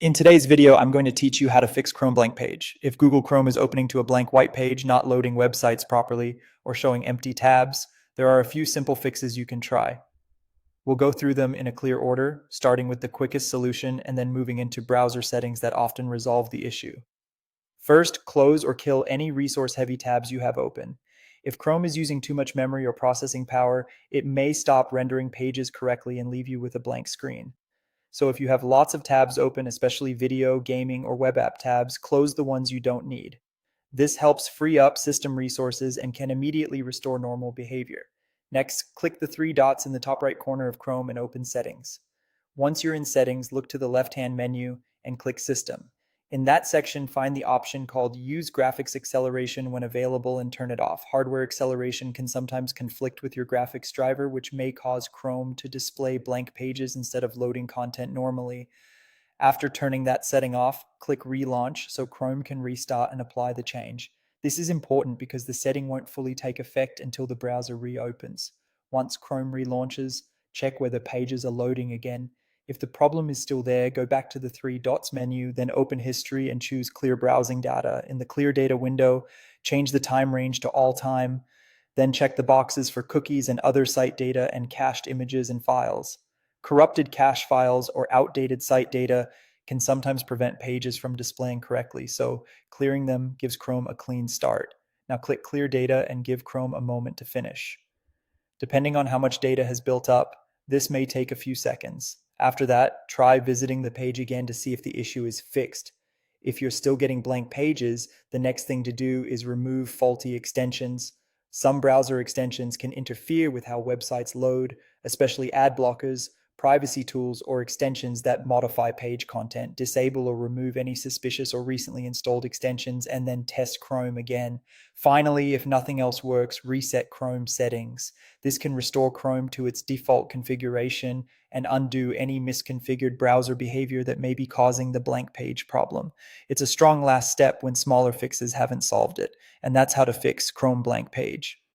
In today's video, I'm going to teach you how to fix Chrome blank page. If Google Chrome is opening to a blank white page, not loading websites properly, or showing empty tabs, there are a few simple fixes you can try. We'll go through them in a clear order, starting with the quickest solution and then moving into browser settings that often resolve the issue. First, close or kill any resource-heavy tabs you have open. If Chrome is using too much memory or processing power, it may stop rendering pages correctly and leave you with a blank screen. So if you have lots of tabs open, especially video, gaming, or web app tabs, close the ones you don't need. This helps free up system resources and can immediately restore normal behavior. Next, click the three dots in the top right corner of Chrome and open Settings. Once you're in Settings, look to the left-hand menu and click System. In that section, find the option called Use Graphics Acceleration when available and turn it off. Hardware acceleration can sometimes conflict with your graphics driver, which may cause Chrome to display blank pages instead of loading content normally. After turning that setting off, click Relaunch so Chrome can restart and apply the change. This is important because the setting won't fully take effect until the browser reopens. Once Chrome relaunches, check whether pages are loading again. If the problem is still there, go back to the three dots menu, then open History and choose Clear Browsing Data. In the Clear Data window, change the time range to all time, then check the boxes for cookies and other site data and cached images and files. Corrupted cache files or outdated site data can sometimes prevent pages from displaying correctly, so clearing them gives Chrome a clean start. Now click Clear Data and give Chrome a moment to finish. Depending on how much data has built up, this may take a few seconds. After that, try visiting the page again to see if the issue is fixed. If you're still getting blank pages, the next thing to do is remove faulty extensions. Some browser extensions can interfere with how websites load, especially ad blockers, privacy tools, or extensions that modify page content. Disable or remove any suspicious or recently installed extensions and then test Chrome again. Finally, if nothing else works, reset Chrome settings. This can restore Chrome to its default configuration and undo any misconfigured browser behavior that may be causing the blank page problem. It's a strong last step when smaller fixes haven't solved it, and that's how to fix Chrome blank page.